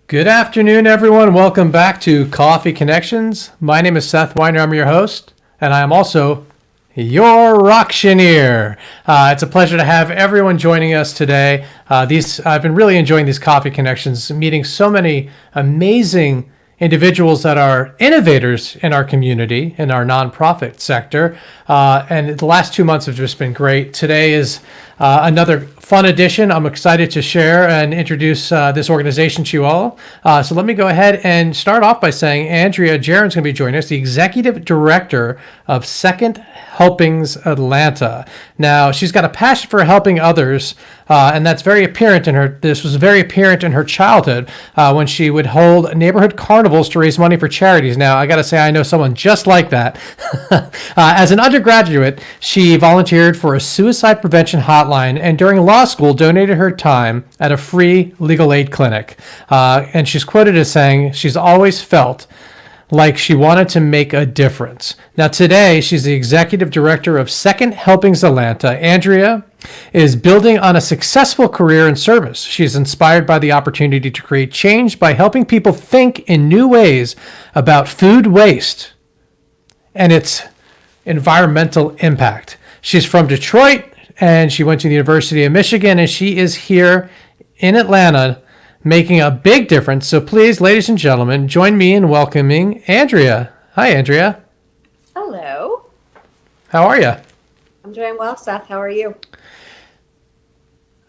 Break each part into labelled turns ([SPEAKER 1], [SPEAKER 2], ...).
[SPEAKER 1] Good afternoon, everyone. Welcome back to Coffee Connections. My name is Seth Weiner. I'm your host, and I am also your auctioneer. It's a pleasure to have everyone joining us today. I've been really enjoying these Coffee Connections, meeting so many amazing individuals that are innovators in our community, in our nonprofit sector. And the last 2 months have just been great. Today is another fun edition. I'm excited to share and introduce this organization to you all. So let me go ahead and start off by saying Andrea, Jaron's going to be joining us, the Executive Director of Second Helpings Atlanta. Now, she's got a passion for helping others, and that's very apparent in her. This was very apparent in her childhood when she would hold neighborhood carnivals to raise money for charities. Now, I got to say, I know someone just like that. As an undergraduate, she volunteered for a suicide prevention hotline, and during law school, donated her time at a free legal aid clinic. And she's quoted as saying, she's always felt like she wanted to make a difference. Now today, she's the executive director of Second Helpings Atlanta. Andrea is building on a successful career in service. She's inspired by the opportunity to create change by helping people think in new ways about food waste and its environmental impact. She's from Detroit, and she went to the University of Michigan, and she is here in Atlanta making a big difference. So please, ladies and gentlemen, join me in welcoming Andrea. Hi, Andrea.
[SPEAKER 2] Hello.
[SPEAKER 1] How are you?
[SPEAKER 2] I'm doing well, Seth. How are you?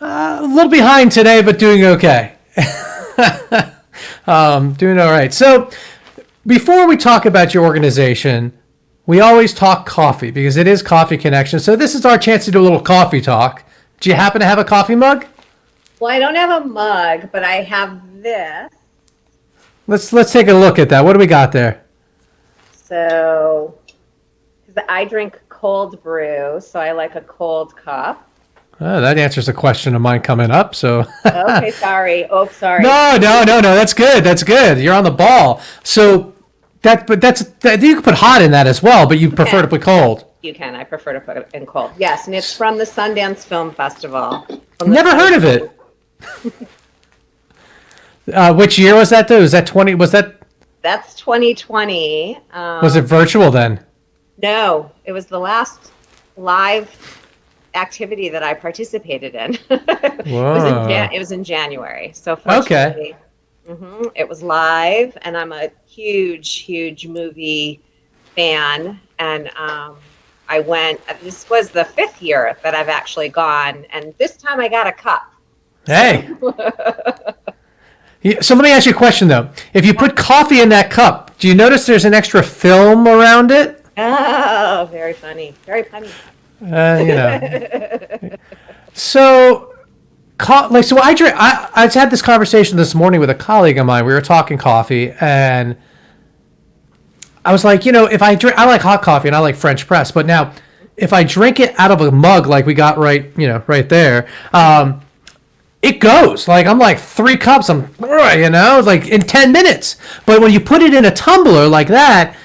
[SPEAKER 1] A little behind today, but doing okay. Doing all right. So before we talk about your organization, we always talk coffee because it is Coffee Connection. So this is our chance to do a little coffee talk. Do you happen to have a coffee mug?
[SPEAKER 2] Well, I don't have a mug, but I have this.
[SPEAKER 1] Let's take a look at that. What do we got there?
[SPEAKER 2] So, because I drink cold brew, so I like a cold cup.
[SPEAKER 1] Oh, that answers a question of mine coming up. So.
[SPEAKER 2] Okay, sorry. Oh, sorry.
[SPEAKER 1] No. That's good. That's good. You're on the ball. So you can put hot in that as well, but you prefer to put cold.
[SPEAKER 2] You can. I prefer to put it in cold. Yes, and it's from the Sundance Film Festival.
[SPEAKER 1] Never heard of it. Which year was that though? Was that 20?
[SPEAKER 2] That's 2020.
[SPEAKER 1] Was it virtual then?
[SPEAKER 2] No, it was the last live activity that I participated in. It was in January. So fortunately, it was live, and I'm a huge movie fan, and I went. This was the 5th year that I've actually gone, and this time I got a cup.
[SPEAKER 1] Hey. So let me ask you a question though. If you put coffee in that cup, do you notice there's an extra film around it?
[SPEAKER 2] Oh, very funny. Very funny.
[SPEAKER 1] So I had this conversation this morning with a colleague of mine. We were talking coffee, and I was like, if I like hot coffee and I like French press, but now if I drink it out of a mug like we got right there, it goes. Like I'm like 3 cups, like in 10 minutes. But when you put it in a tumbler like that,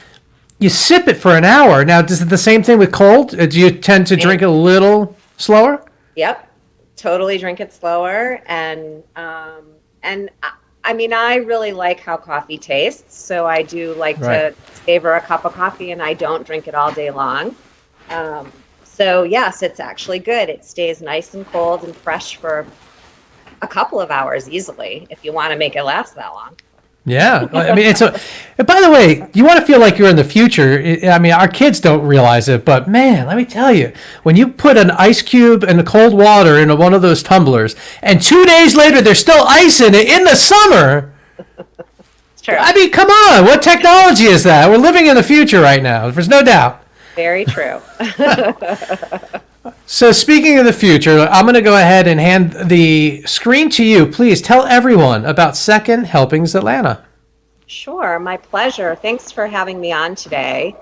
[SPEAKER 1] you sip it for an hour. Now, is it the same thing with cold? Do you tend to drink it a little slower?
[SPEAKER 2] Yep, totally drink it slower. And I mean, I really like how coffee tastes, so I do like to savor a cup of coffee, and I don't drink it all day long. So yes, it's actually good. It stays nice and cold and fresh for a couple of hours easily if you want to make it last that long.
[SPEAKER 1] Yeah. I mean, by the way, you want to feel like you're in the future. I mean, our kids don't realize it, but man, let me tell you, when you put an ice cube and cold water into one of those tumblers and 2 days later, there's still ice in it in the summer.
[SPEAKER 2] It's true.
[SPEAKER 1] I mean, come on. What technology is that? We're living in the future right now. There's no doubt.
[SPEAKER 2] Very true.
[SPEAKER 1] So speaking of the future, I'm going to go ahead and hand the screen to you. Please tell everyone about Second Helpings Atlanta.
[SPEAKER 2] Sure, my pleasure. Thanks for having me on today.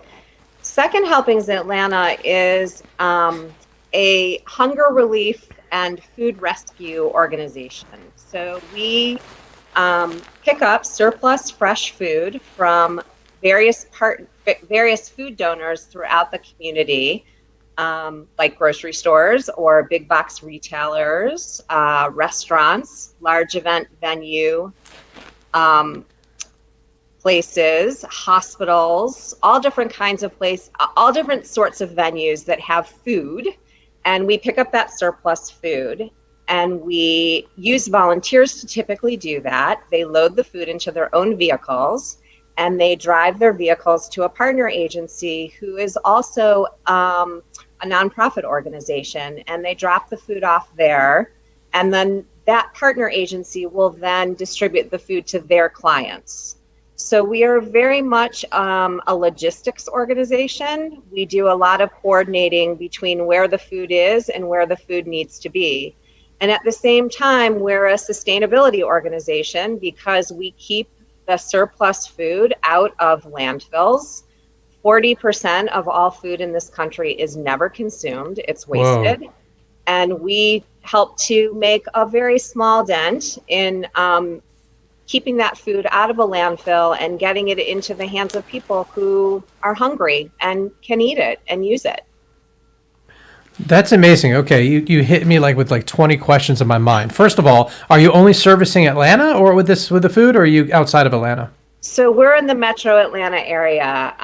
[SPEAKER 2] Second Helpings Atlanta is a hunger relief and food rescue organization. So we pick up surplus fresh food from various food donors throughout the community, like grocery stores or big box retailers, restaurants, large event venue, places, hospitals, all different kinds of all different sorts of venues that have food. And we pick up that surplus food, and we use volunteers to typically do that. They load the food into their own vehicles, and they drive their vehicles to a partner agency who is also a nonprofit organization, and they drop the food off there. And then that partner agency will then distribute the food to their clients. So we are very much a logistics organization. We do a lot of coordinating between where the food is and where the food needs to be. And at the same time, we're a sustainability organization because we keep the surplus food out of landfills. 40% of all food in this country is never consumed. It's wasted. Whoa. And we help to make a very small dent in keeping that food out of a landfill and getting it into the hands of people who are hungry and can eat it and use it.
[SPEAKER 1] That's amazing. Okay, you hit me with 20 questions in my mind. First of all, are you only servicing Atlanta or with the food, or are you outside of Atlanta?
[SPEAKER 2] So we're in the metro Atlanta area.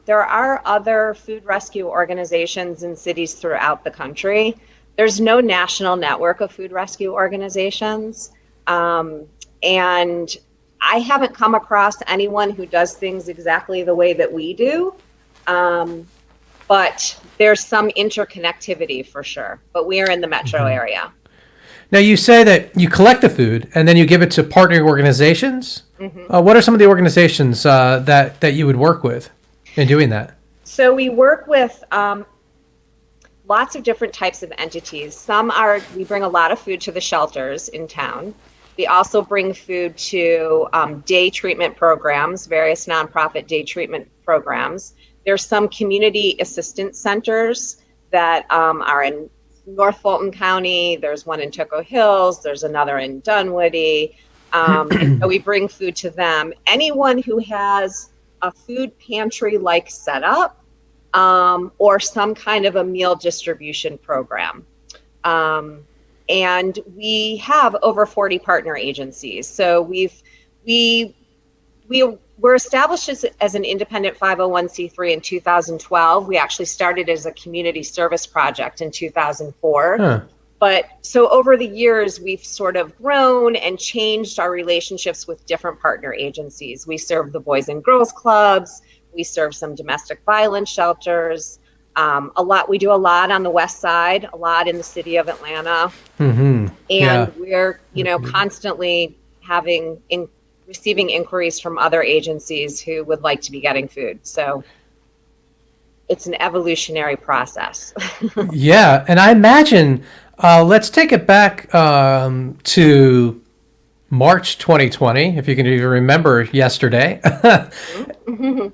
[SPEAKER 2] There are other food rescue organizations in cities throughout the country. There's no national network of food rescue organizations. And I haven't come across anyone who does things exactly the way that we do. But there's some interconnectivity for sure. But we are in the metro area.
[SPEAKER 1] Now, you say that you collect the food and then you give it to partnering organizations.
[SPEAKER 2] Mm-hmm.
[SPEAKER 1] What are some of the organizations that you would work with in doing that?
[SPEAKER 2] So we work with lots of different types of entities. We bring a lot of food to the shelters in town. We also bring food to day treatment programs, various nonprofit day treatment programs. There's some community assistance centers that are in North Fulton County. There's one in Toco Hills. There's another in Dunwoody. And so we bring food to them. Anyone who has a food pantry-like setup or some kind of a meal distribution program. And we have over 40 partner agencies. So we're established as an independent 501c3 in 2012. We actually started as a community service project in 2004. Huh. But so over the years, we've sort of grown and changed our relationships with different partner agencies. We serve the Boys and Girls Clubs. We serve some domestic violence shelters. We do a lot on the West Side, a lot in the city of Atlanta. Mm-hmm. And we're, constantly receiving inquiries from other agencies who would like to be getting food. So it's an evolutionary process.
[SPEAKER 1] Yeah. And I imagine, let's take it back to March 2020, if you can even remember yesterday. Mm-hmm.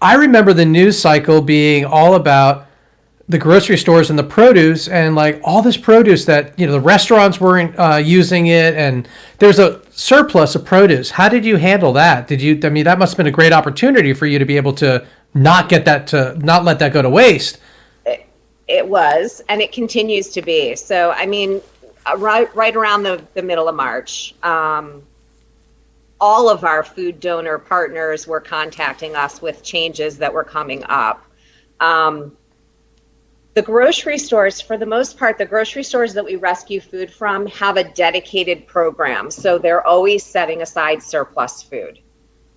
[SPEAKER 1] I remember the news cycle being all about the grocery stores and the produce and all this produce that, the restaurants weren't using it, and there's a surplus of produce. How did you handle that? That must have been a great opportunity for you to be able to not let that go to waste.
[SPEAKER 2] It was, and it continues to be. So, right around the middle of March, all of our food donor partners were contacting us with changes that were coming up. The grocery stores, for the most part, the grocery stores that we rescue food from have a dedicated program. So they're always setting aside surplus food.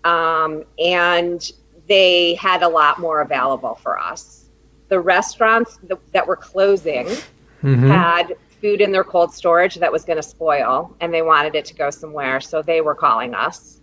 [SPEAKER 2] And they had a lot more available for us. The restaurants that were closing mm-hmm. had food in their cold storage that was going to spoil, and they wanted it to go somewhere, so they were calling us.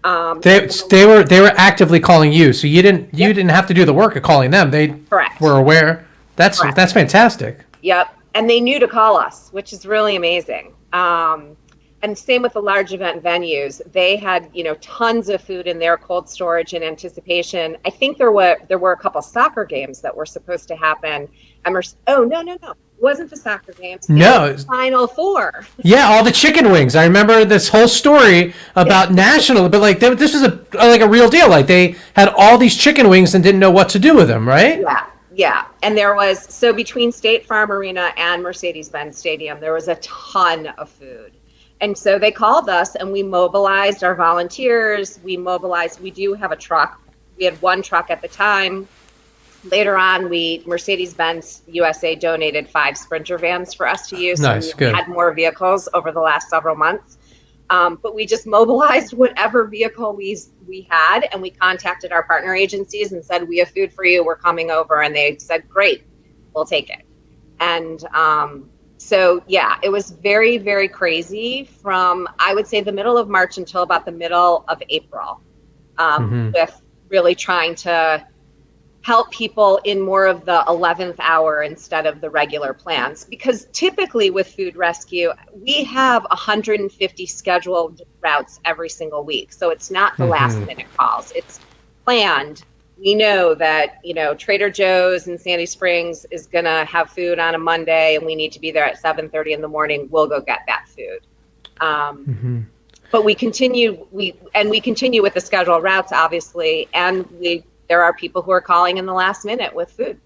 [SPEAKER 1] They were actively calling you, so you didn't have to do the work of calling them. They Correct. Were aware. That's fantastic.
[SPEAKER 2] Yep, and they knew to call us, which is really amazing. And same with the large event venues. They had tons of food in their cold storage in anticipation. I think there were a couple soccer games that were supposed to happen. No. It wasn't the soccer games.
[SPEAKER 1] No.
[SPEAKER 2] Final Four.
[SPEAKER 1] Yeah, all the chicken wings. I remember this whole story about national, but this was a real deal. They had all these chicken wings and didn't know what to do with them, right?
[SPEAKER 2] Yeah. And there was, between State Farm Arena and Mercedes-Benz Stadium, there was a ton of food. And so they called us and we mobilized our volunteers. We do have a truck. We had one truck at the time. Later on, Mercedes-Benz USA donated 5 Sprinter vans for us to use.
[SPEAKER 1] Nice,
[SPEAKER 2] so we
[SPEAKER 1] good.
[SPEAKER 2] had more vehicles over the last several months. But we just mobilized whatever vehicle we had, and we contacted our partner agencies and said, we have food for you, we're coming over. And they said, great, we'll take it. And so, yeah, it was very, very crazy from, I would say, the middle of March until about the middle of April, with really trying to help people in more of the 11th hour instead of the regular plans. Because typically with food rescue, we have 150 scheduled routes every single week. So it's not the last minute calls, it's planned. We know that, Trader Joe's in Sandy Springs is going to have food on a Monday and we need to be there at 7:30 in the morning. We'll go get that food. But we continue with the scheduled routes, obviously, and there are people who are calling in the last minute with food.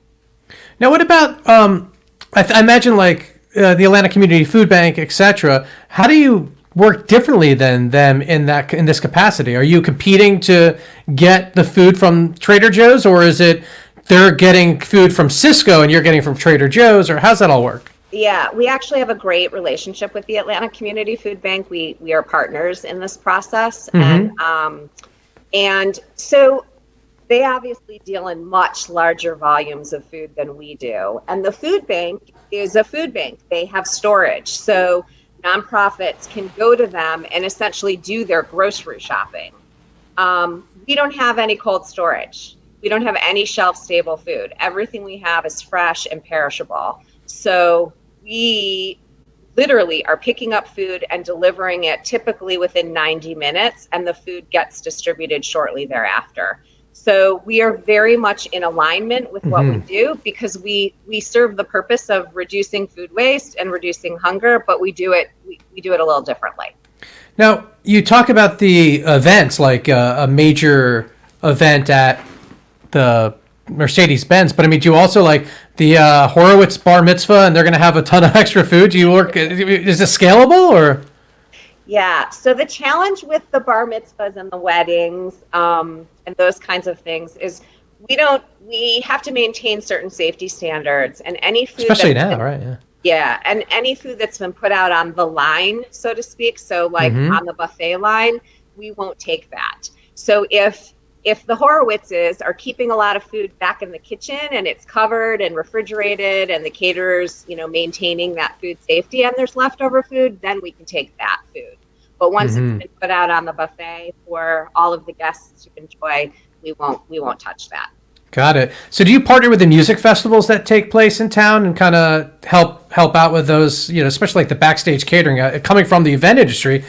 [SPEAKER 1] Now, what about, I imagine like the Atlanta Community Food Bank, etc. How do you work differently than them in this capacity? Are you competing to get the food from Trader Joe's, or is it they're getting food from Cisco and you're getting from Trader Joe's, or how's that all work?
[SPEAKER 2] Yeah, we actually have a great relationship with the Atlanta Community Food Bank. We are partners in this process, and so they obviously deal in much larger volumes of food than we do. And the food bank is a food bank. They have storage. So nonprofits can go to them and essentially do their grocery shopping. We don't have any cold storage. We don't have any shelf-stable food. Everything we have is fresh and perishable. So we literally are picking up food and delivering it typically within 90 minutes, and the food gets distributed shortly thereafter. So we are very much in alignment with what we do, because we serve the purpose of reducing food waste and reducing hunger, but we do it a little differently.
[SPEAKER 1] Now, you talk about the events, like a major event at the Mercedes-Benz, but I mean, do you also like the Horowitz bar mitzvah and they're going to have a ton of extra food? Do you work, is it scalable or?
[SPEAKER 2] Yeah, so the challenge with the bar mitzvahs and the weddings and those kinds of things is we have to maintain certain safety standards, and any food,
[SPEAKER 1] especially now, right?
[SPEAKER 2] Yeah, and any food that's been put out on the line, so to speak, so like on the buffet line, we won't take that. So if the Horowitzes are keeping a lot of food back in the kitchen and it's covered and refrigerated and the caterers, maintaining that food safety, and there's leftover food, then we can take that food. But once it's been put out on the buffet for all of the guests to enjoy, we won't touch that.
[SPEAKER 1] Got it. So do you partner with the music festivals that take place in town and kind of help out with those, especially like the backstage catering? Coming from the event industry,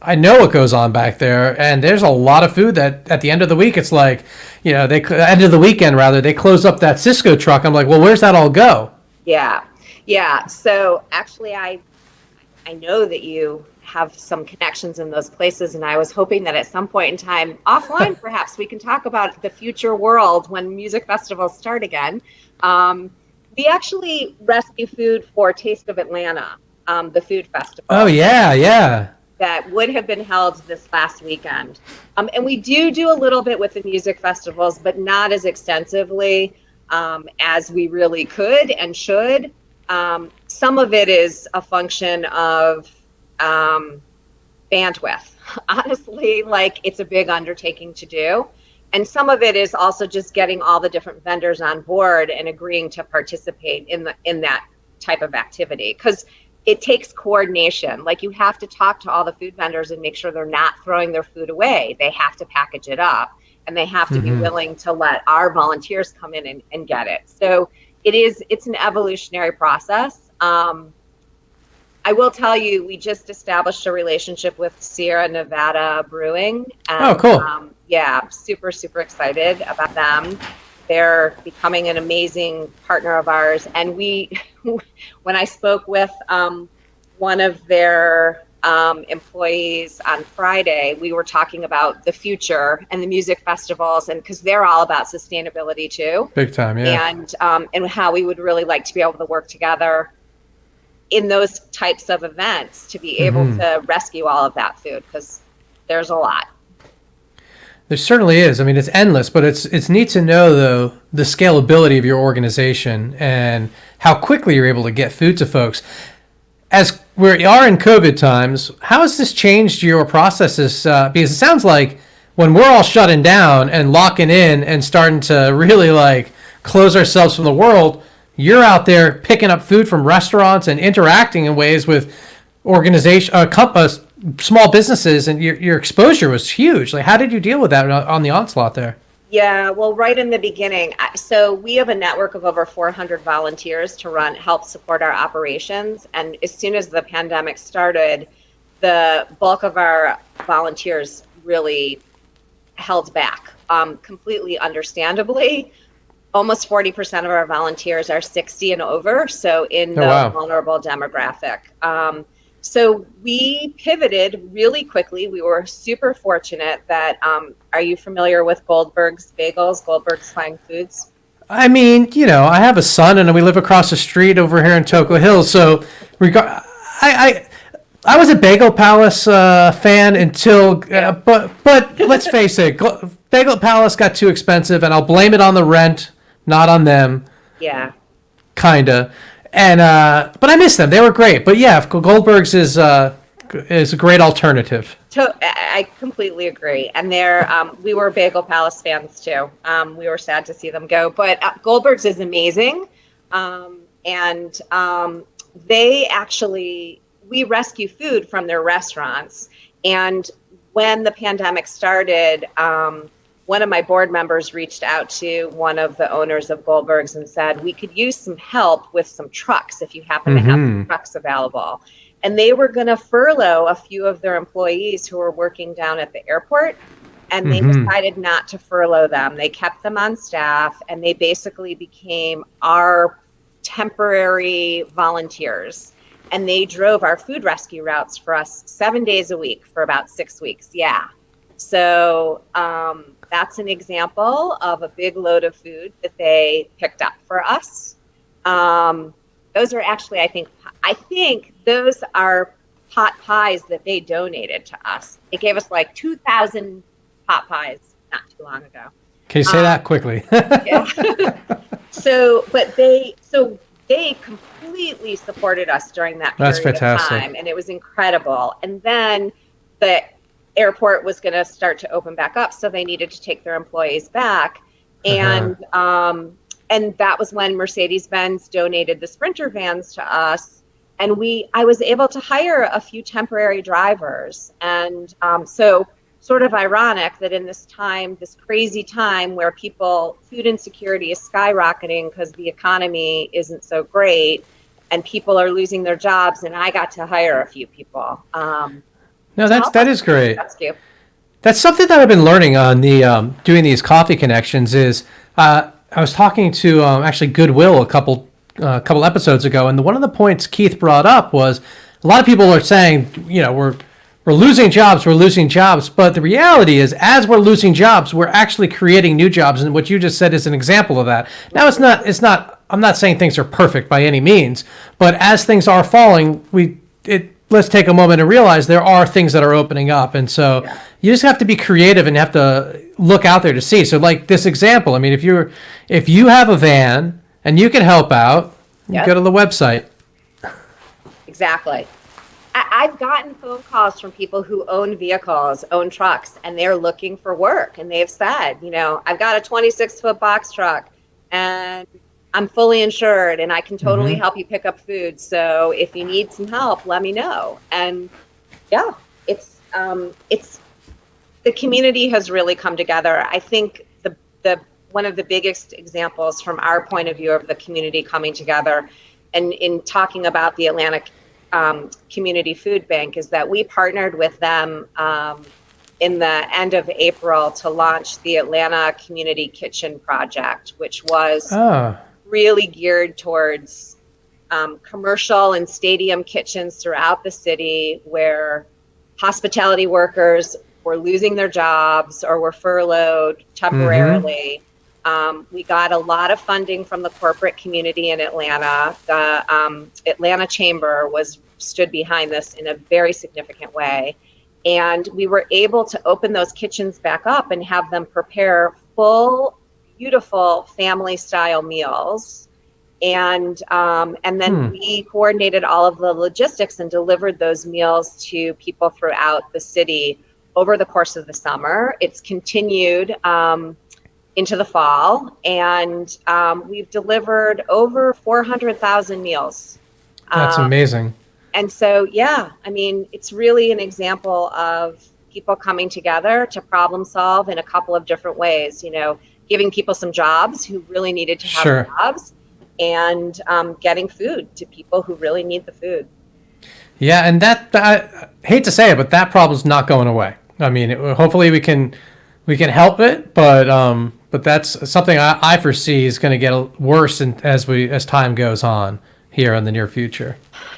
[SPEAKER 1] I know what goes on back there, and there's a lot of food that at the end of the week, it's like, end of the weekend rather, they close up that Cisco truck. I'm like, well, where's that all go?
[SPEAKER 2] Yeah. So actually, I know that you have some connections in those places, and I was hoping that at some point in time, offline, perhaps we can talk about the future world when music festivals start again. We actually rescue food for Taste of Atlanta, the food festival.
[SPEAKER 1] Oh yeah.
[SPEAKER 2] That would have been held this last weekend. And we do a little bit with the music festivals, but not as extensively as we really could and should. Some of it is a function of bandwidth. Honestly, like, it's a big undertaking to do. And some of it is also just getting all the different vendors on board and agreeing to participate in that type of activity. Because it takes coordination. Like, you have to talk to all the food vendors and make sure they're not throwing their food away. They have to package it up, and they have to be willing to let our volunteers come in and get it. So it's an evolutionary process. I will tell you, we just established a relationship with Sierra Nevada Brewing. And,
[SPEAKER 1] oh, cool.
[SPEAKER 2] Yeah, super, super excited about them. They're becoming an amazing partner of ours. And when I spoke with one of their employees on Friday, we were talking about the future and the music festivals, and because they're all about sustainability too.
[SPEAKER 1] Big time, yeah.
[SPEAKER 2] And how we would really like to be able to work together in those types of events to be able to rescue all of that food, because there's a lot.
[SPEAKER 1] There certainly is. I mean, it's endless, but it's neat to know, though, the scalability of your organization and how quickly you're able to get food to folks. As we are in COVID times, how has this changed your processes? Because it sounds like when we're all shutting down and locking in and starting to really like close ourselves from the world, you're out there picking up food from restaurants and interacting in ways with small businesses, and your exposure was huge. Like, how did you deal with that on the onslaught there?
[SPEAKER 2] Yeah, well, right in the beginning. So we have a network of over 400 volunteers to help support our operations. And as soon as the pandemic started, the bulk of our volunteers really held back, completely understandably. Almost 40% of our volunteers are 60 and over, so in the vulnerable demographic. So we pivoted really quickly. We were super fortunate that, are you familiar with Goldbergs bagels, Goldbergs Fine Foods?
[SPEAKER 1] I mean, I have a son and we live across the street over here in Toco Hills. So I was a Bagel Palace fan until, but let's face it, Bagel Palace got too expensive, and I'll blame it on the rent, not on them.
[SPEAKER 2] Yeah.
[SPEAKER 1] Kinda. And but I miss them. They were great. But yeah, Goldbergs is a great alternative.
[SPEAKER 2] I completely agree. And we were Bagel Palace fans too. We were sad to see them go. But Goldbergs is amazing. And we rescue food from their restaurants. And when the pandemic started, one of my board members reached out to one of the owners of Goldbergs and said, we could use some help with some trucks if you happen to have some trucks available. And they were going to furlough a few of their employees who were working down at the airport. And they decided not to furlough them. They kept them on staff, and they basically became our temporary volunteers. And they drove our food rescue routes for us 7 days a week for about 6 weeks. Yeah. So that's an example of a big load of food that they picked up for us. Those are actually, I think those are pot pies that they donated to us. They gave us like 2,000 pot pies not too long ago.
[SPEAKER 1] Can you say that quickly?
[SPEAKER 2] Yeah. So they completely supported us during that period
[SPEAKER 1] That's fantastic.
[SPEAKER 2] of time, and it was incredible. And then the airport was going to start to open back up, so they needed to take their employees back. And that was when Mercedes-Benz donated the Sprinter vans to us. And I was able to hire a few temporary drivers. And so sort of ironic that in this crazy time where food insecurity is skyrocketing because the economy isn't so great and people are losing their jobs, and I got to hire a few people.
[SPEAKER 1] No, that is great.
[SPEAKER 2] That's cute.
[SPEAKER 1] That's something that I've been learning on the doing these coffee connections is I was talking to actually Goodwill a couple episodes ago, and one of the points Keith brought up was a lot of people are saying, we're losing jobs, but the reality is, as we're losing jobs, we're actually creating new jobs, and what you just said is an example of that. Now, it's not. I'm not saying things are perfect by any means, but as things are falling, let's take a moment and realize there are things that are opening up. And so you just have to be creative and have to look out there to see. So like this example, I mean, if you have a van and you can help out, you go to the website.
[SPEAKER 2] Exactly. I've gotten phone calls from people who own vehicles, own trucks, and they're looking for work. And they've said, I've got a 26-foot box truck and I'm fully insured and I can totally help you pick up food. So if you need some help, let me know. And it's the community has really come together. I think the one of the biggest examples from our point of view of the community coming together, and in talking about the Atlanta Community Food Bank, is that we partnered with them in the end of April to launch the Atlanta Community Kitchen Project, which was really geared towards commercial and stadium kitchens throughout the city where hospitality workers were losing their jobs or were furloughed temporarily. We got a lot of funding from the corporate community in Atlanta. The Atlanta Chamber stood behind this in a very significant way. And we were able to open those kitchens back up and have them prepare full, beautiful family-style meals. And then we coordinated all of the logistics and delivered those meals to people throughout the city over the course of the summer. It's continued into the fall, and we've delivered over 400,000 meals.
[SPEAKER 1] That's amazing.
[SPEAKER 2] And so, yeah, I mean, it's really an example of people coming together to problem solve in a couple of different ways, giving people some jobs who really needed to have jobs, and getting food to people who really need the food.
[SPEAKER 1] Yeah, and that I hate to say it, but that problem's not going away. I mean, hopefully we can help it, but that's something I foresee is going to get worse as time goes on here in the near future.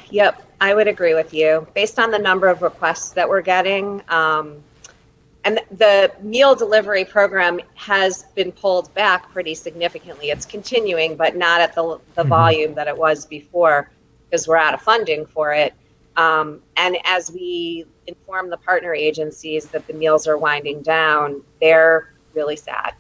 [SPEAKER 2] Yep, I would agree with you. Based on the number of requests that we're getting, and the meal delivery program has been pulled back pretty significantly. It's continuing, but not at the volume that it was before, because we're out of funding for it. And as we inform the partner agencies that the meals are winding down, they're really sad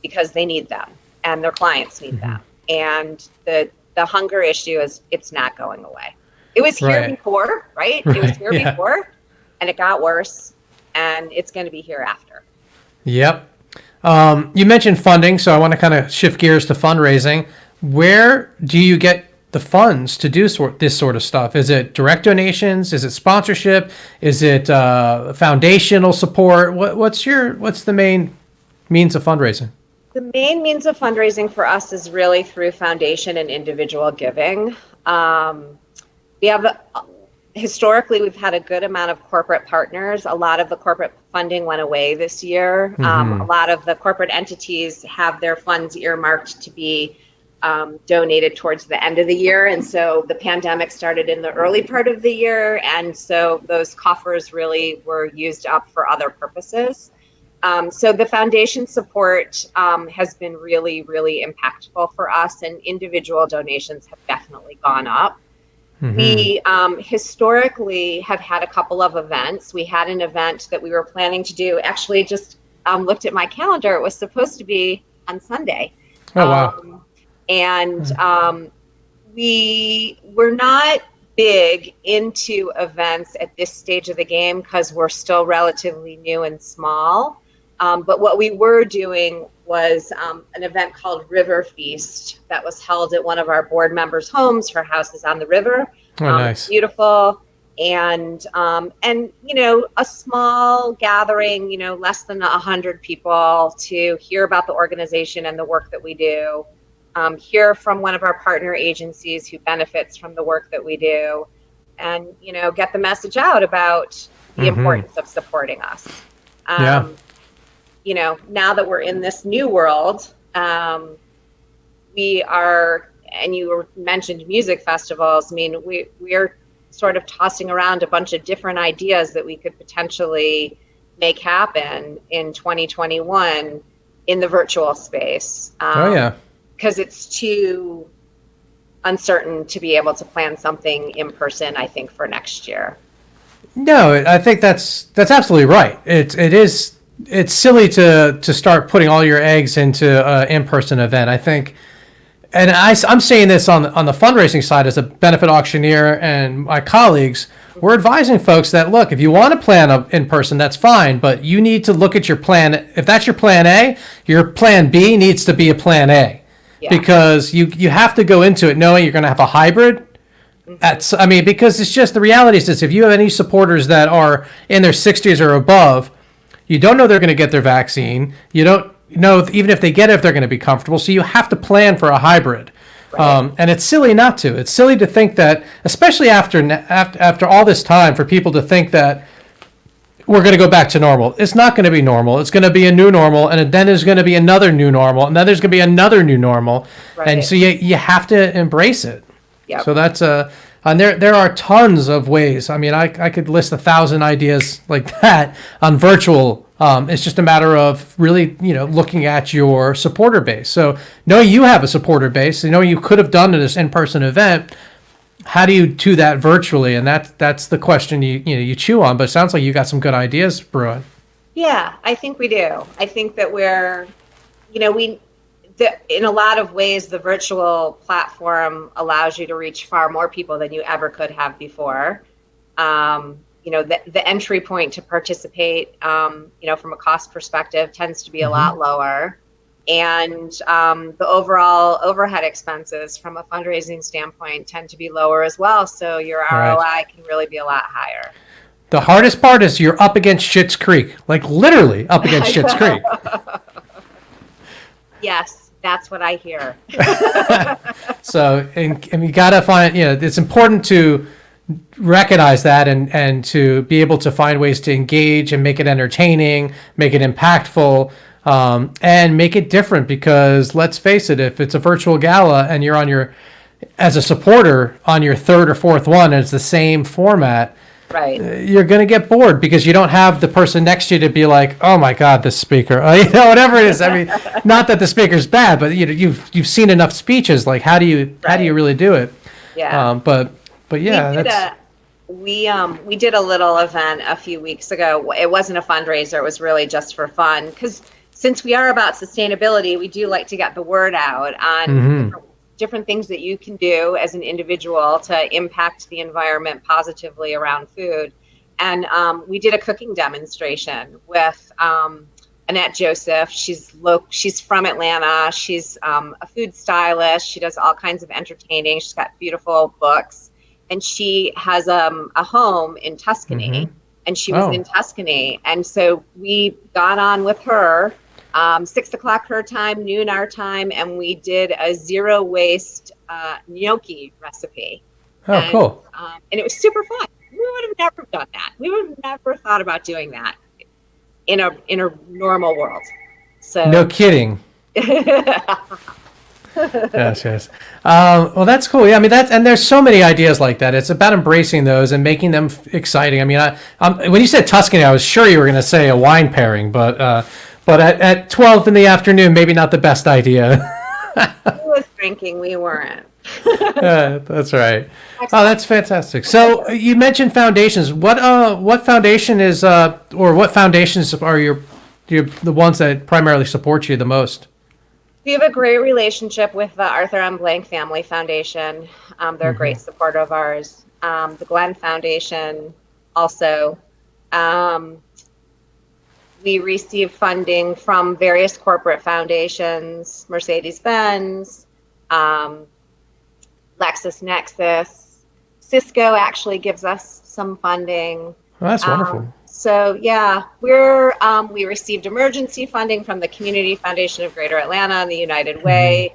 [SPEAKER 2] because they need them and their clients need them. And the hunger issue it's not going away. It was here before, right? It was here before, and it got worse, and it's going to be here after.
[SPEAKER 1] Yep. You mentioned funding, so I want to kind of shift gears to fundraising. Where do you get the funds to do this sort of stuff? Is it direct donations? Is it sponsorship? Is it foundational support? What's the main means of fundraising?
[SPEAKER 2] The main means of fundraising for us is really through foundation and individual giving. Historically, we've had a good amount of corporate partners. A lot of the corporate funding went away this year. A lot of the corporate entities have their funds earmarked to be donated towards the end of the year. And so the pandemic started in the early part of the year. And so those coffers really were used up for other purposes. So the foundation support has been really, really impactful for us, and individual donations have definitely gone up. We historically have had a couple of events. We had an event that we were planning to do. Actually, just looked at my calendar. It was supposed to be on Sunday.
[SPEAKER 1] Oh, wow.
[SPEAKER 2] We were not big into events at this stage of the game because we're still relatively new and small. But what we were doing was an event called River Feast that was held at one of our board members' homes. Her house is on the river.
[SPEAKER 1] Oh, nice.
[SPEAKER 2] Beautiful. And a small gathering, less than 100 people to hear about the organization and the work that we do, hear from one of our partner agencies who benefits from the work that we do, and, get the message out about the importance of supporting us. Now that we're in this new world, we are, and you mentioned music festivals. I mean, we're sort of tossing around a bunch of different ideas that we could potentially make happen in 2021 in the virtual space. Because it's too uncertain to be able to plan something in person, I think, for next year. No,
[SPEAKER 1] I think that's absolutely right. It's silly to start putting all your eggs into an in-person event. I think, and I'm saying this on the fundraising side as a benefit auctioneer, and my colleagues, we're advising folks that, look, if you want to plan in person, that's fine, but you need to look at your plan. If that's your plan A, your plan B needs to be a plan A, because you have to go into it knowing you're going to have a hybrid. Because it's just, the reality is this: if you have any supporters that are in their 60s or above, you don't know they're going to get their vaccine. You don't know even if they get it, if they're going to be comfortable. So you have to plan for a hybrid. Right. And it's silly not to. It's silly to think that, especially after all this time, for people to think that we're going to go back to normal. It's not going to be normal. It's going to be a new normal, and then there's going to be another new normal, and then there's going to be another new normal. Right. And so you have to embrace it. Yep. So that's and there are tons of ways. I mean, I could list 1,000 ideas like that on virtual It's just a matter of really, looking at your supporter base. So knowing you have a supporter base, knowing you could have done this in-person event, how do you do that virtually? And that's the question you chew on. But it sounds like you got some good ideas brewing.
[SPEAKER 2] Yeah, I think we do. I think that in a lot of ways, the virtual platform allows you to reach far more people than you ever could have before. The entry point to participate, from a cost perspective tends to be a lot lower. And the overall overhead expenses from a fundraising standpoint tend to be lower as well. So your ROI can really be a lot higher.
[SPEAKER 1] The hardest part is you're up against Schitt's Creek, like literally up against Schitt's Creek.
[SPEAKER 2] Yes, that's what I hear.
[SPEAKER 1] So, and you got to find, it's important to recognize that and to be able to find ways to engage and make it entertaining, make it impactful, and make it different, because let's face it, if it's a virtual gala and you're as a supporter on your third or fourth one, and it's the same format,
[SPEAKER 2] right,
[SPEAKER 1] you're going to get bored because you don't have the person next to you to be like, oh my God, this speaker, whatever it is. I mean, not that the speaker's bad, but you've seen enough speeches. Like, how do you really do it?
[SPEAKER 2] Yeah.
[SPEAKER 1] But yeah,
[SPEAKER 2] we did a little event a few weeks ago. It wasn't a fundraiser. It was really just for fun, because since we are about sustainability, we do like to get the word out on different things that you can do as an individual to impact the environment positively around food. And we did a cooking demonstration with Annette Joseph. She's from Atlanta. She's a food stylist. She does all kinds of entertaining. She's got beautiful books. And she has a home in Tuscany. And she was in Tuscany. And so we got on with her, 6 o'clock her time, noon our time, and we did a zero waste gnocchi recipe.
[SPEAKER 1] Oh, cool.
[SPEAKER 2] And it was super fun. We would have never done that. We would have never thought about doing that in a normal world. So
[SPEAKER 1] no kidding. Yes. Well, that's cool. Yeah, I mean, and there's so many ideas like that. It's about embracing those and making them exciting. I mean, when you said Tuscany, I was sure you were going to say a wine pairing, but at 12 in the afternoon, maybe not the best idea.
[SPEAKER 2] Who was drinking? We weren't.
[SPEAKER 1] Yeah, that's right. Oh, that's fantastic. So you mentioned foundations. What foundation is, or what foundations are the ones that primarily support you the most?
[SPEAKER 2] We have a great relationship with the Arthur M. Blank Family Foundation. They're a great supporter of ours. The Glenn Foundation also. We receive funding from various corporate foundations, Mercedes-Benz, LexisNexis. Cisco actually gives us some funding.
[SPEAKER 1] Well, that's wonderful.
[SPEAKER 2] So yeah, we received emergency funding from the Community Foundation of Greater Atlanta and the United Way,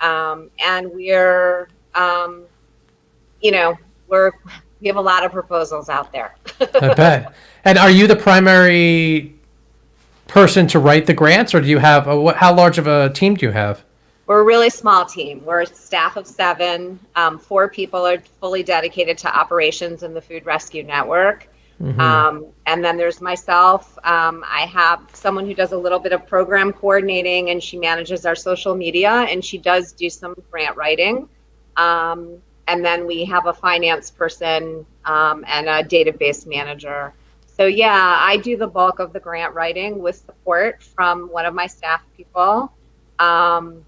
[SPEAKER 2] and we have a lot of proposals out there.
[SPEAKER 1] I bet. And are you the primary person to write the grants, or do you have how large of a team do you have?
[SPEAKER 2] We're a really small team. We're a staff of 7. 4 people are fully dedicated to operations in the Food Rescue Network. And then there's myself. I have someone who does a little bit of program coordinating, and she manages our social media, and she does do some grant writing. And then we have a finance person and a database manager. So yeah, I do the bulk of the grant writing with support from one of my staff people. And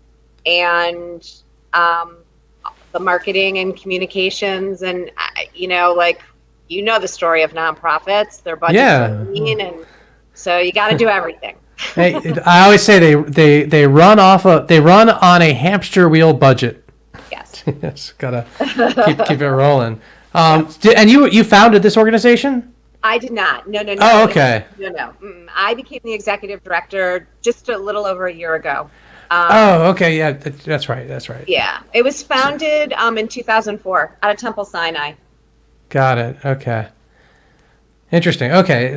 [SPEAKER 2] the marketing and communications, and the story of nonprofits. Their budgets are lean, and so you got to do everything.
[SPEAKER 1] Hey, I always say they run on a hamster wheel budget.
[SPEAKER 2] Yes.
[SPEAKER 1] Yes, gotta keep it rolling. And you founded this organization?
[SPEAKER 2] I did not. No.
[SPEAKER 1] Oh, okay.
[SPEAKER 2] No. I became the executive director just a little over a year ago.
[SPEAKER 1] Okay. Yeah, that's right.
[SPEAKER 2] Yeah, it was founded in 2004 out of Temple Sinai.
[SPEAKER 1] Got it. Okay. Interesting. Okay.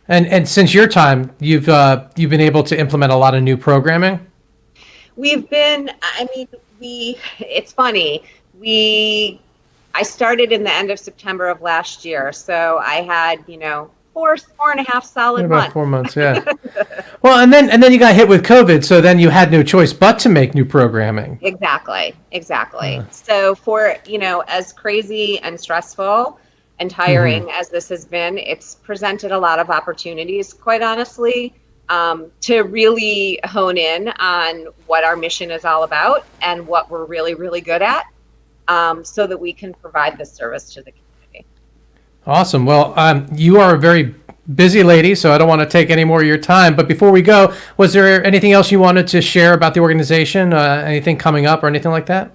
[SPEAKER 1] And since your time, you've been able to implement a lot of new programming?
[SPEAKER 2] It's funny. I started in the end of September of last year. So I had, four and a half solid
[SPEAKER 1] About
[SPEAKER 2] months.
[SPEAKER 1] 4 months, yeah. Well, and then you got hit with COVID, so then you had no choice but to make new programming.
[SPEAKER 2] Exactly. So for, as crazy and stressful and tiring as this has been, it's presented a lot of opportunities, quite honestly, to really hone in on what our mission is all about and what we're really, really good at, so that we can provide this service to the community.
[SPEAKER 1] Awesome. Well, you are a very busy lady, so I don't want to take any more of your time. But before we go, was there anything else you wanted to share about the organization? Anything coming up or anything like that?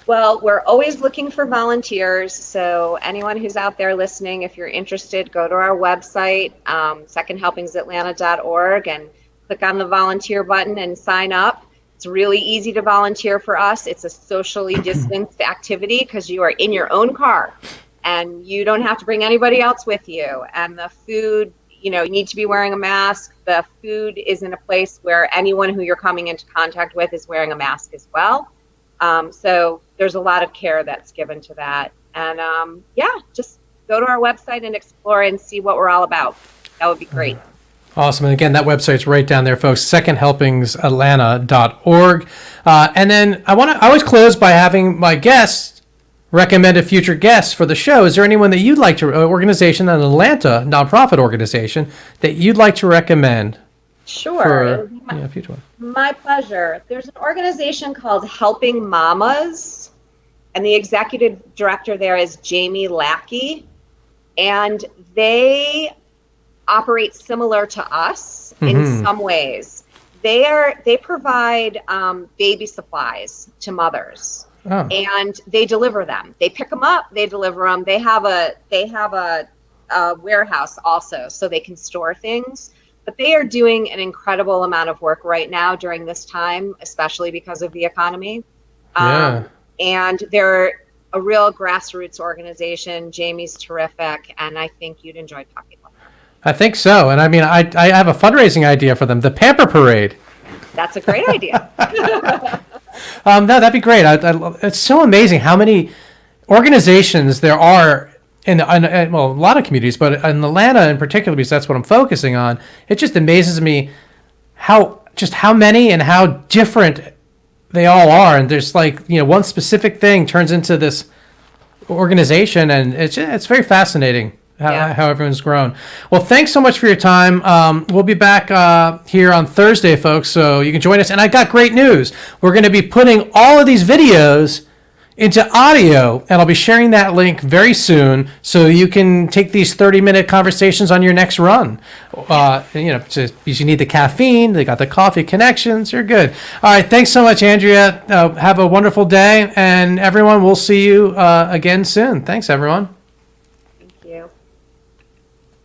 [SPEAKER 2] Well, we're always looking for volunteers. So anyone who's out there listening, if you're interested, go to our website, secondhelpingsatlanta.org, and click on the volunteer button and sign up. It's really easy to volunteer for us. It's a socially distanced activity because you are in your own car and you don't have to bring anybody else with you. And the food, you need to be wearing a mask. The food is in a place where anyone who you're coming into contact with is wearing a mask as well. So there's a lot of care that's given to that. And just go to our website and explore and see what we're all about. That would be great.
[SPEAKER 1] Awesome. And again, that website's right down there, folks, secondhelpingsatlanta.org. And then I always close by having my guests recommend a future guest for the show. Is there anyone that you'd like to, organization, an Atlanta nonprofit organization, that you'd like to recommend?
[SPEAKER 2] Sure.
[SPEAKER 1] Future one.
[SPEAKER 2] My pleasure. There's an organization called Helping Mamas, and the executive director there is Jamie Lackey, and they operate similar to us in some ways. They provide baby supplies to mothers, and they deliver them. They pick them up, they deliver them. They have a warehouse also, so they can store things. But they are doing an incredible amount of work right now during this time, especially because of the economy. And they're a real grassroots organization. Jamie's terrific, and I think you'd enjoy talking about them.
[SPEAKER 1] I think so. And I mean, I have a fundraising idea for them, the Pamper Parade.
[SPEAKER 2] That's a great idea.
[SPEAKER 1] That'd be great. It's so amazing how many organizations there are in a lot of communities, but in Atlanta in particular, because that's what I'm focusing on. It just amazes me how many and how different they all are. And there's one specific thing turns into this organization, and it's very fascinating how everyone's grown. Well, thanks so much for your time. We'll be back here on Thursday, folks, so you can join us. And I got great news. We're going to be putting all of these videos into audio, and I'll be sharing that link very soon, so you can take these 30-minute conversations on your next run. Because you need the caffeine, they got the coffee connections, you're good. All right, thanks so much, Andrea. Have a wonderful day, and everyone, we'll see you again soon. Thanks, everyone.